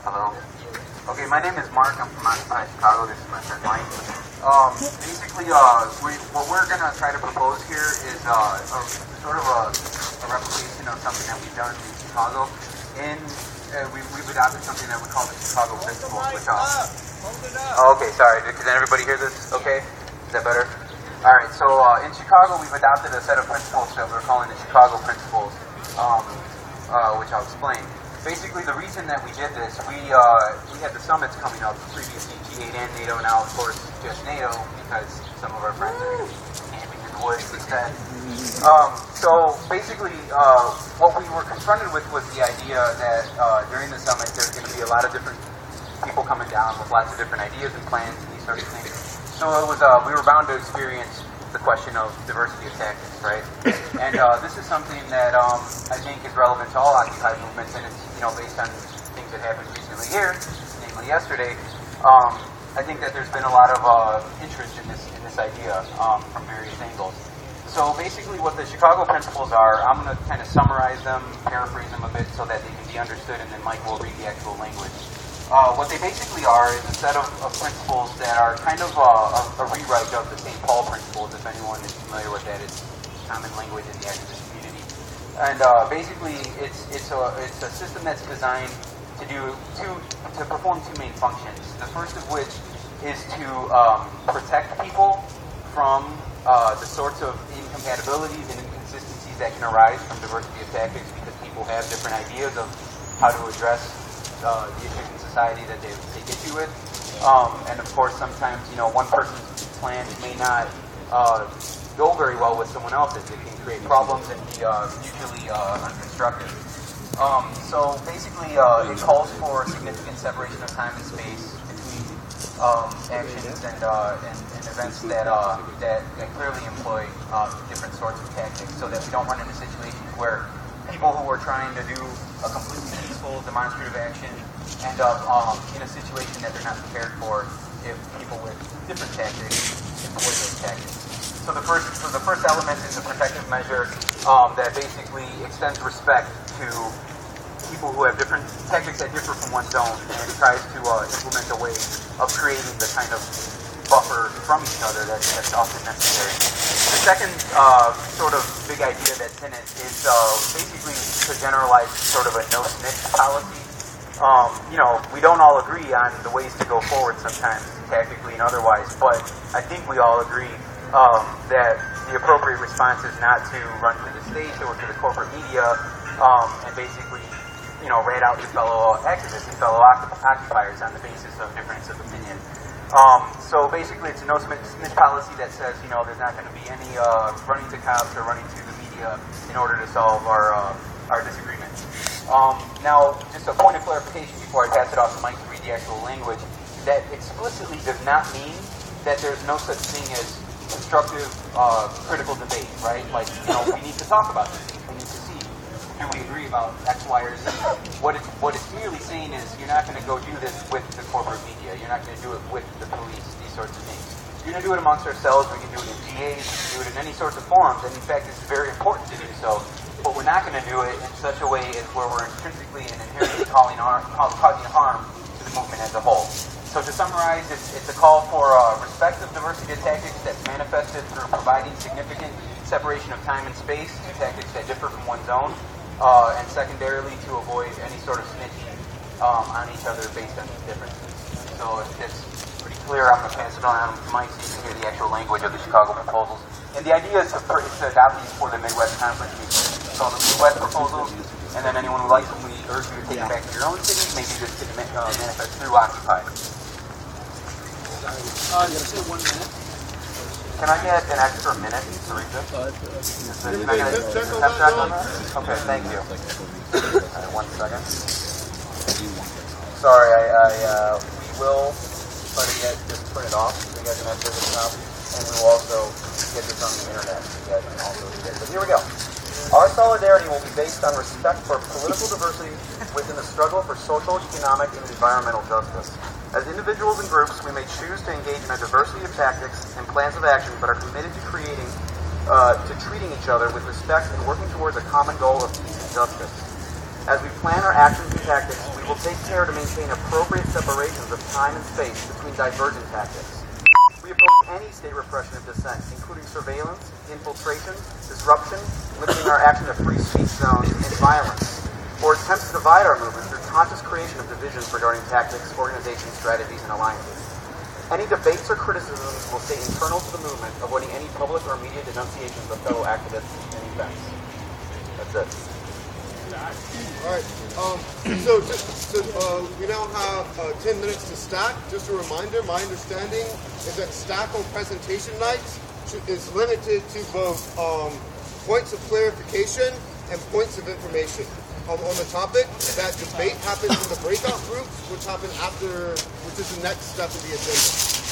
Hello. Okay, my name is Mark. I'm from outside Chicago. This is my friend Mike. Basically, what we're going to try to propose here is sort of a replication of something that we've done in Chicago. We've adopted something that we call the Chicago Principles, which okay, sorry. Can everybody hear this? Okay? Is that better? All right, so in Chicago, we've adopted a set of principles that we're calling the Chicago Principles, which I'll explain. Basically, the reason that we did this, we had the summits coming up, previously G8 and NATO, now of course just NATO, because some of our friends are camping in the woods instead. So basically, what we were confronted with was the idea that during the summit there's going to be a lot of different people coming down with lots of different ideas and plans and these sorts of things. So it was we were bound to experience the question of diversity of tactics, right? And this is something that I think is relevant to all Occupy movements, and it's based on things that happened recently here, namely yesterday. I think that there's been a lot of interest in this idea from various angles. So basically, what the Chicago Principles are, I'm going to kind of summarize them, paraphrase them a bit, so that they can be understood, and then Mike will read the actual language. What they basically are is a set of principles that are kind of a rewrite of the St. Paul principles, if anyone is familiar with that. It's common language in the activist community. And basically, it's a system that's designed to perform two main functions. The first of which is to protect people from the sorts of incompatibilities and inconsistencies that can arise from diversity of tactics, because people have different ideas of how to address the issues in society that they take issue with. And of course, sometimes, one person's plan may not go very well with someone else's. It can create problems and be mutually unconstructive. So basically, it calls for significant separation of time and space between actions and events that clearly employ different sorts of tactics, so that we don't run into situations where people who are trying to do a completely peaceful, demonstrative action end up in a situation that they're not prepared for if people with different tactics employ those tactics. So the first element is a protective measure that basically extends respect to people who have different tactics that differ from one's own, and tries to implement a way of creating the kind of buffer from each other that's often necessary. The second sort of big idea that's in it is basically to generalize sort of a no-snitch policy. We don't all agree on the ways to go forward sometimes, tactically and otherwise, but I think we all agree that the appropriate response is not to run to the state or to the corporate media and basically, rat out your fellow activists and fellow occupiers on the basis of difference of opinion. So basically, it's a no-snitch policy that says, there's not going to be any running to cops or running to the media in order to solve our disagreements. Now, just a point of clarification before I pass it off to Mike to read the actual language, that explicitly does not mean that there's no such thing as constructive, critical debate, right? Like, we need to talk about this. We need to see, do we agree about X, Y, or Z? What it's merely saying is, you're not going to go do this with the corporate media. You're not going to do it with the police, these sorts of things. You're going to do it amongst ourselves. We can do it in GAs. We can do it in any sorts of forums. And in fact, it's very important to do so. But we're not going to do it in such a way as where we're intrinsically and inherently causing harm to the movement as a whole. So to summarize, it's a call for respect of diversity of tactics that's manifested through providing significant separation of time and space to tactics that differ from one's own, and secondarily to avoid any sort of snitching on each other based on these differences. So if it's pretty clear, I'm going to pass it on to Mike so you can hear the actual language of the Chicago proposals. And the idea is to adopt these for the Midwest Conference meeting. So the Midwest proposals, and then anyone who likes them, we urge you to take it back to your own city. Maybe this could manifest through Occupy. You say 1 minute? Can I get an extra minute to read this? Okay, thank you. All right, 1 second. Sorry, we will try to get this printed off so you guys can have physical copies, and we will also get this on the internet so you guys can also see it. But here we go. Our solidarity will be based on respect for political diversity within the struggle for social, economic, and environmental justice. As individuals and groups, we may choose to engage in a diversity of tactics and plans of action, but are committed to treating each other with respect and working towards a common goal of peace and justice. As we plan our actions and tactics, we will take care to maintain appropriate separations of time and space between divergent tactics. We oppose any state repression of dissent, including surveillance, infiltration, disruption, limiting our action to free speech zones, and violence, or attempts to divide our movement through conscious creation of divisions regarding tactics, organization, strategies, and alliances. Any debates or criticisms will stay internal to the movement, avoiding any public or media denunciations of fellow activists and events. That's it. All right. We now have 10 minutes to stack. Just a reminder, my understanding is that stack on presentation nights is limited to both points of clarification and points of information. On the topic, that debate happens in the breakout groups, which happen after, which is the next step of the agenda.